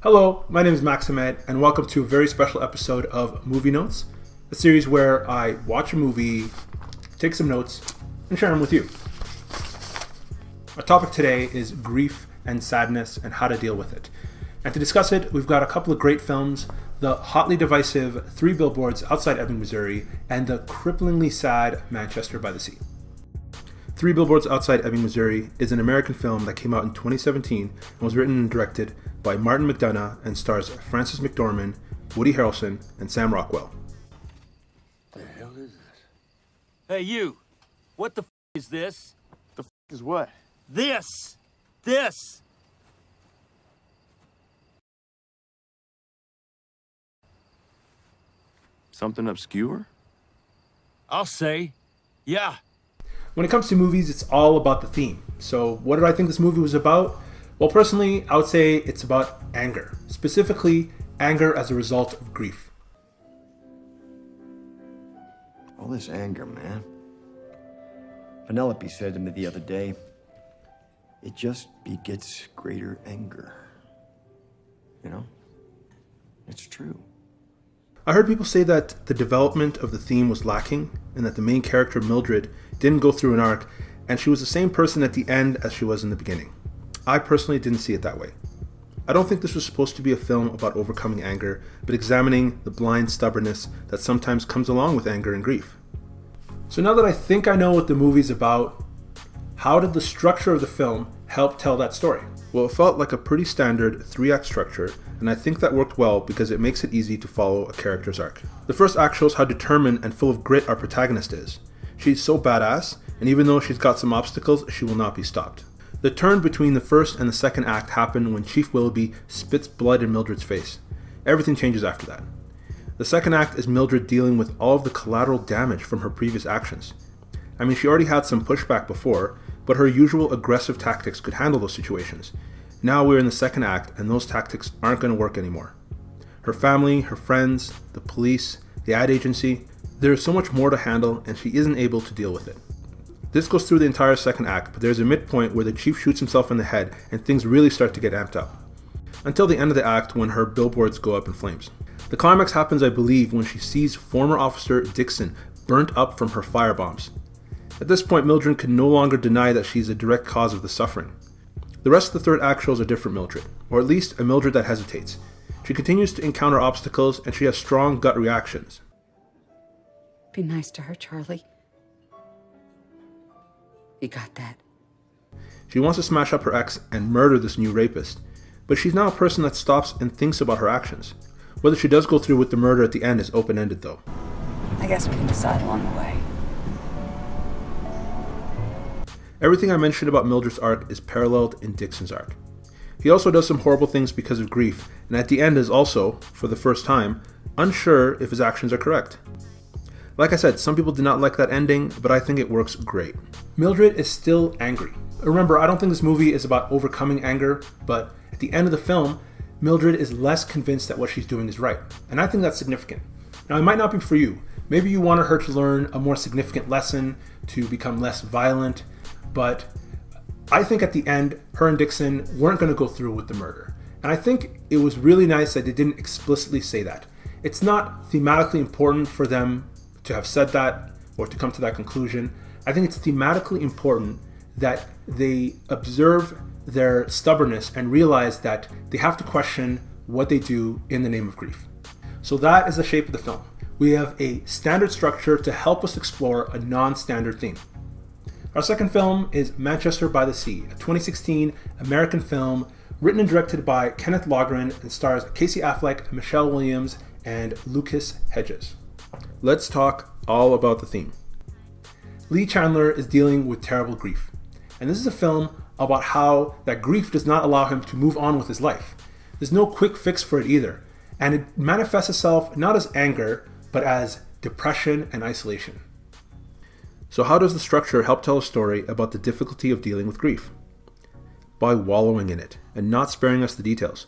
Hello, my name is Maxamad, and welcome to a very special episode of Movie Notes, a series where I watch a movie, take some notes, and share them with you. Our topic today is grief and sadness and how to deal with it. And to discuss it, we've got a couple of great films, the hotly divisive Three Billboards Outside Ebbing, Missouri, and the cripplingly sad Manchester by the Sea. Three Billboards Outside Ebbing, Missouri is an American film that came out in 2017 and was written and directed by Martin McDonagh and stars Frances McDormand, Woody Harrelson, and Sam Rockwell. The hell is this? Hey, you! What the f is this? The f is what? This! Something obscure? I'll say, yeah. When it comes to movies, it's all about the theme. So what did I think this movie was about? Well, personally, I would say it's about anger. Specifically, anger as a result of grief. All this anger, man. Penelope said to me the other day, it just begets greater anger. You know? It's true. I heard people say that the development of the theme was lacking and that the main character, Mildred, didn't go through an arc and she was the same person at the end as she was in the beginning. I personally didn't see it that way. I don't think this was supposed to be a film about overcoming anger, but examining the blind stubbornness that sometimes comes along with anger and grief. So now that I think I know what the movie's about, how did the structure of the film help tell that story? Well, it felt like a pretty standard 3-act structure, and I think that worked well because it makes it easy to follow a character's arc. The first act shows how determined and full of grit our protagonist is. She's so badass, and even though she's got some obstacles, she will not be stopped. The turn between the first and the second act happened when Chief Willoughby spits blood in Mildred's face. Everything changes after that. The second act is Mildred dealing with all of the collateral damage from her previous actions. I mean, she already had some pushback before, but her usual aggressive tactics could handle those situations. Now we're in the second act, and those tactics aren't going to work anymore. Her family, her friends, the police, the ad agency, there is so much more to handle, and she isn't able to deal with it. This goes through the entire second act, but there's a midpoint where the chief shoots himself in the head and things really start to get amped up. Until the end of the act when her billboards go up in flames. The climax happens, I believe, when she sees former officer Dixon burnt up from her firebombs. At this point, Mildred can no longer deny that she's a direct cause of the suffering. The rest of the third act shows a different Mildred, or at least a Mildred that hesitates. She continues to encounter obstacles and she has strong gut reactions. Be nice to her, Charlie. You got that? She wants to smash up her ex and murder this new rapist, but she's now a person that stops and thinks about her actions. Whether she does go through with the murder at the end is open-ended though. I guess we can decide along the way. Everything I mentioned about Mildred's arc is paralleled in Dixon's arc. He also does some horrible things because of grief, and at the end is also, for the first time, unsure if his actions are correct. Like I said, some people did not like that ending, but I think it works great. Mildred is still angry. Remember, I don't think this movie is about overcoming anger, but at the end of the film, Mildred is less convinced that what she's doing is right, and I think that's significant. Now, it might not be for you. Maybe you wanted her to learn a more significant lesson, to become less violent, but I think at the end, her and Dixon weren't going to go through with the murder. And I think it was really nice that they didn't explicitly say that. It's not thematically important for them to have said that or to come to that conclusion. I think it's thematically important that they observe their stubbornness and realize that they have to question what they do in the name of grief. So that is the shape of the film. We have a standard structure to help us explore a non-standard theme. Our second film is Manchester by the Sea, a 2016 American film written and directed by Kenneth Lofgren and stars Casey Affleck, Michelle Williams, and Lucas Hedges. Let's talk all about the theme. Lee Chandler is dealing with terrible grief, and this is a film about how that grief does not allow him to move on with his life. There's no quick fix for it either, and it manifests itself not as anger, but as depression and isolation. So how does the structure help tell a story about the difficulty of dealing with grief? By wallowing in it and not sparing us the details.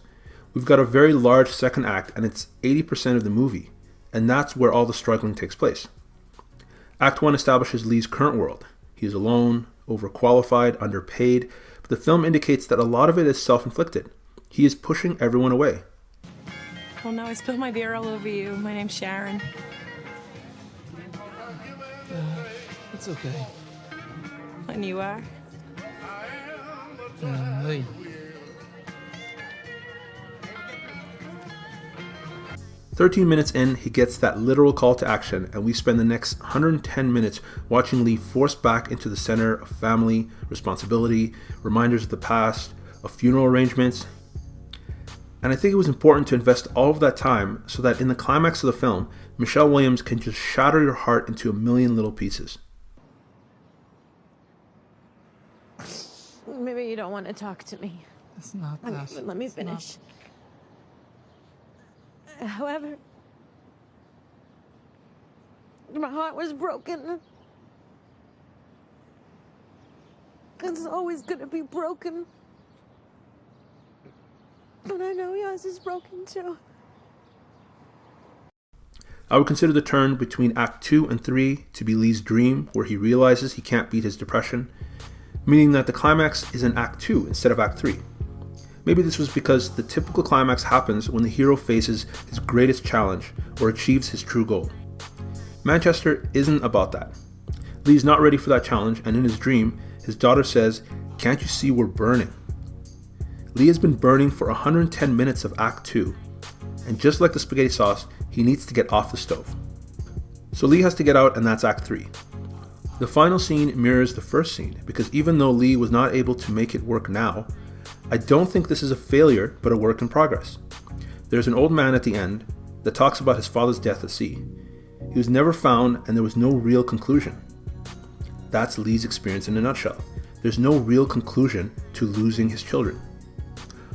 We've got a very large second act and it's 80% of the movie, and that's where all the struggling takes place. Act 1 establishes Lee's current world. He is alone, overqualified, underpaid, but the film indicates that a lot of it is self-inflicted. He is pushing everyone away. Well, now I spilled my beer all over you. My name's Sharon. It's okay. And you are? Lee. "13 minutes in, he gets that literal call to action, and we spend the next 110 minutes watching Lee forced back into the center of family, responsibility, reminders of the past, of funeral arrangements. And I think it was important to invest all of that time so that in the climax of the film, Michelle Williams can just shatter your heart into a million little pieces." Maybe you don't want to talk to me. It's not that. Let me finish. However, my heart was broken. It's always going to be broken. But I know yours is broken too. I would consider the turn between Act 2 and 3 to be Lee's dream, where he realizes he can't beat his depression, meaning that the climax is in Act 2 instead of Act 3. Maybe this was because the typical climax happens when the hero faces his greatest challenge or achieves his true goal. Manchester isn't about that. Lee's not ready for that challenge, and in his dream, his daughter says, "Can't you see we're burning?" Lee has been burning for 110 minutes of Act 2, and just like the spaghetti sauce, he needs to get off the stove. So Lee has to get out, and that's Act 3. The final scene mirrors the first scene, because even though Lee was not able to make it work now, I don't think this is a failure, but a work in progress. There's an old man at the end that talks about his father's death at sea. He was never found, and there was no real conclusion. That's Lee's experience in a nutshell. There's no real conclusion to losing his children.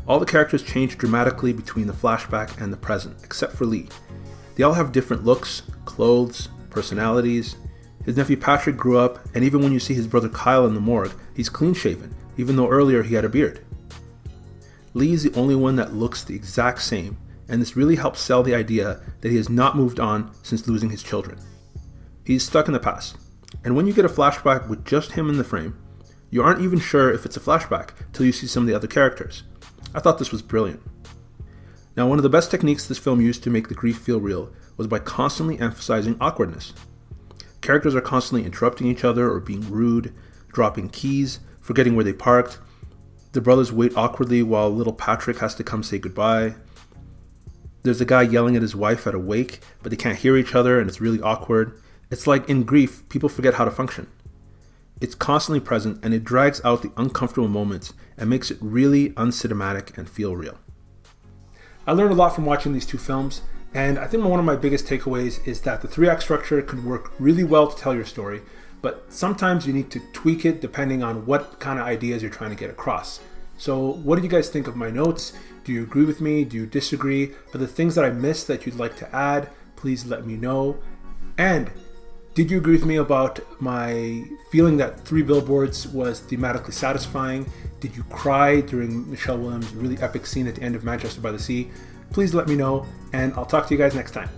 All the characters change dramatically between the flashback and the present, except for Lee. They all have different looks, clothes, personalities. His nephew Patrick grew up, and even when you see his brother Kyle in the morgue, he's clean shaven, even though earlier he had a beard. Lee is the only one that looks the exact same, and this really helps sell the idea that he has not moved on since losing his children. He's stuck in the past, and when you get a flashback with just him in the frame, you aren't even sure if it's a flashback till you see some of the other characters. I thought this was brilliant. Now, one of the best techniques this film used to make the grief feel real was by constantly emphasizing awkwardness. Characters are constantly interrupting each other or being rude, dropping keys, forgetting where they parked. The brothers wait awkwardly while little Patrick has to come say goodbye. There's a guy yelling at his wife at a wake, but they can't hear each other and it's really awkward. It's like in grief, people forget how to function. It's constantly present and it drags out the uncomfortable moments and makes it really uncinematic and feel real. I learned a lot from watching these two films, and I think one of my biggest takeaways is that the 3-act structure can work really well to tell your story, but sometimes you need to tweak it depending on what kind of ideas you're trying to get across. So what do you guys think of my notes? Do you agree with me? Do you disagree? Are there things that I missed that you'd like to add? Please let me know. And did you agree with me about my feeling that 3 Billboards was thematically satisfying? Did you cry during Michelle Williams' really epic scene at the end of Manchester by the Sea? Please let me know, and I'll talk to you guys next time.